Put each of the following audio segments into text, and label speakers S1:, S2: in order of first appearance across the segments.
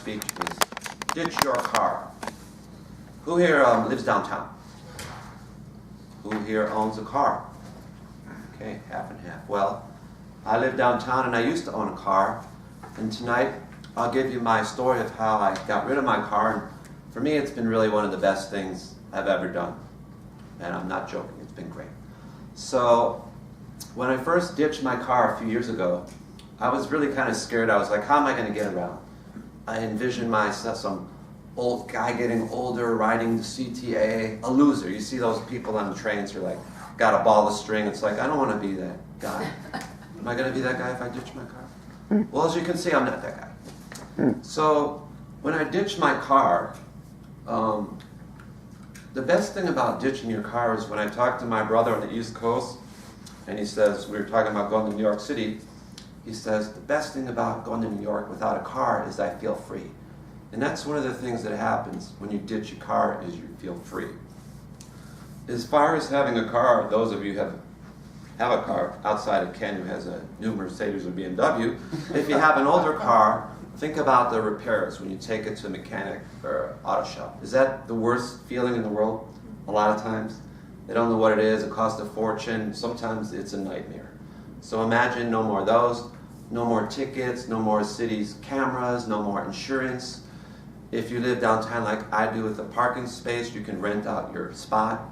S1: speech is ditch your car. Who here lives downtown? Who here owns a car? Okay, half and half. Well, I live downtown and I used to own a car. And tonight I'll give you my story of how I got rid of my car. And for me, it's been really one of the best things I've ever done. And I'm not joking, it's been great. So when I first ditched my car a few years ago, I was really kind of scared. I was like, how am I going to get around? I envisioned myself, some old guy getting older, riding the CTA, a loser. You see those people on the trains who are like, got a ball of string. It's like, I don't want to be that guy. Am I going to be that guy if I ditch my car? Well, as you can see, I'm not that guy. So when I ditched my car, the best thing about ditching your car is when I talked to my brother on the East Coast, and he says, we were talking about going to New York City, he says, the best thing about going to New York without a car is I feel free. And that's one of the things that happens when you ditch your car is you feel free. As far as having a car, those of you who have a car outside of Ken who has a new Mercedes or BMW, if you have an older car, think about the repairs when you take it to a mechanic or auto shop. Is that the worst feeling in the world? A lot of times. They don't know what it is. It costs a fortune. Sometimes it's a nightmare. So imagine no more of those. No more tickets, no more city's cameras, no more insurance. If you live downtown like I do with a parking space, you can rent out your spot.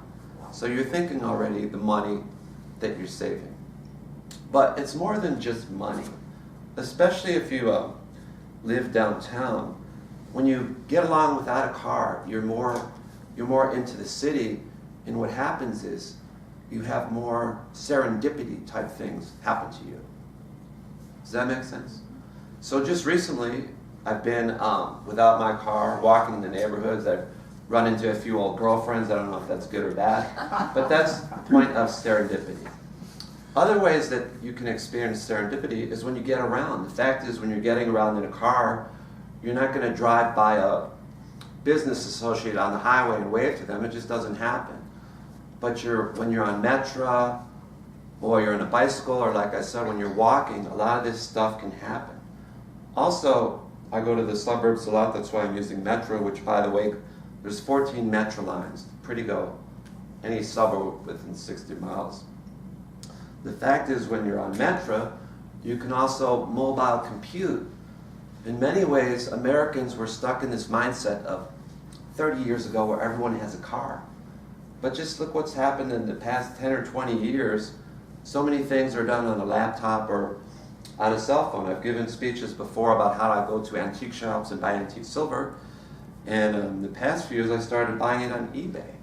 S1: So you're thinking already the money that you're saving. But it's more than just money, especially if you live downtown. When you get along without a car, you're more into the city, and what happens is you have more serendipity type things happen to you. Does that make sense? So just recently, I've been without my car, walking in the neighborhoods. I've run into a few old girlfriends. I don't know if that's good or bad, but that's the point of serendipity. Other ways that you can experience serendipity is when you get around. The fact is, when you're getting around in a car, you're not going to drive by a business associate on the highway and wave to them. It just doesn't happen. But when you're on Metro, or you're on a bicycle, or like I said, when you're walking, a lot of this stuff can happen. Also, I go to the suburbs a lot. That's why I'm using Metro, which, by the way, there's 14 Metro lines. Pretty go. Any suburb within 60 miles. The fact is, when you're on Metro, you can also mobile compute. In many ways, Americans were stuck in this mindset of 30 years ago where everyone has a car. But just look what's happened in the past 10 or 20 years. So many things are done on a laptop or on a cell phone. I've given speeches before about how I go to antique shops and buy antique silver. And in the past few years, I started buying it on eBay.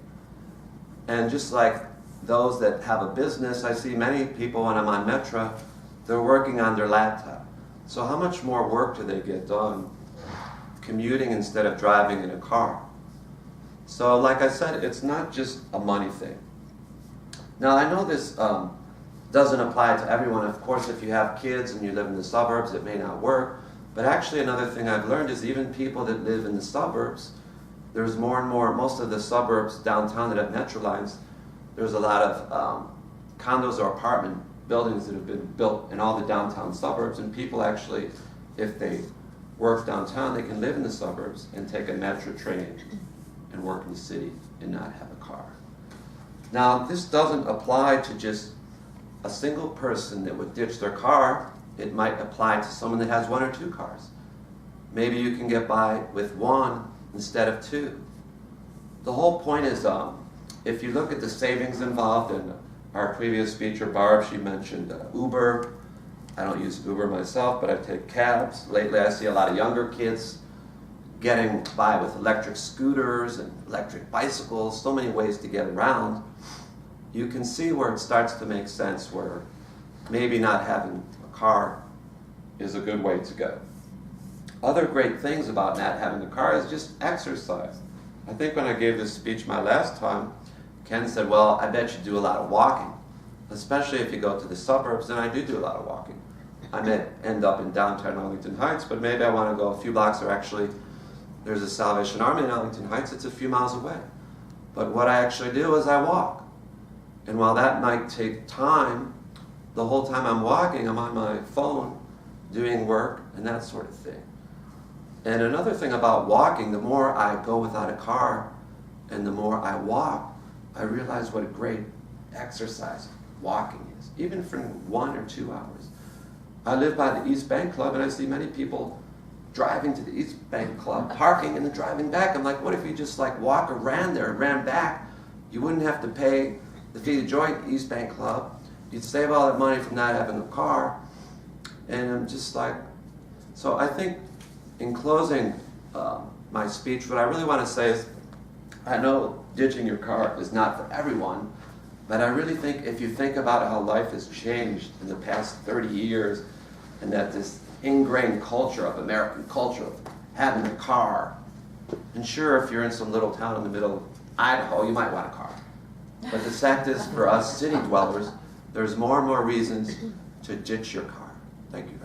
S1: And just like those that have a business, I see many people when I'm on Metro, they're working on their laptop. So how much more work do they get done commuting instead of driving in a car? So like I said, it's not just a money thing. Now I know this doesn't apply to everyone. Of course, if you have kids and you live in the suburbs, it may not work. But actually another thing I've learned is even people that live in the suburbs, there's more and more, most of the suburbs downtown that have Metro lines, there's a lot of condos or apartment buildings that have been built in all the downtown suburbs, and people actually, if they work downtown, they can live in the suburbs and take a Metro train and work in the city and not have a car. Now, this doesn't apply to just a single person that would ditch their car. It might apply to someone that has one or two cars. Maybe you can get by with one instead of two. The whole point is, if you look at the savings involved in our previous speaker, Barb, she mentioned Uber. I don't use Uber myself, but I take cabs. Lately I see a lot of younger kids getting by with electric scooters and electric bicycles, so many ways to get around. You can see where it starts to make sense, where maybe not having a car is a good way to go. Other great things about not having a car is just exercise. I think when I gave this speech my last time, Ken said, well, I bet you do a lot of walking, especially if you go to the suburbs, and I do a lot of walking. I may end up in downtown Arlington Heights, but maybe I want to go a few blocks, or actually there's a Salvation Army in Arlington Heights. It's a few miles away. But what I actually do is I walk. And while that might take time, the whole time I'm walking, I'm on my phone doing work and that sort of thing. And another thing about walking, the more I go without a car and the more I walk, I realize what a great exercise walking is, even for 1 or 2 hours. I live by the East Bank Club and I see many people driving to the East Bank Club, parking and then driving back. I'm like, what if you just like walk around there and ran back? You wouldn't have to pay the fee to join East Bank Club. You'd save all that money from not having a car. And I'm just like, so I think in closing my speech, what I really want to say is, I know ditching your car is not for everyone, but I really think if you think about how life has changed in the past 30 years, and that this ingrained culture of American culture of having a car, and sure, if you're in some little town in the middle of Idaho, you might want a car. But the fact is, for us city dwellers, there's more and more reasons to ditch your car. Thank you.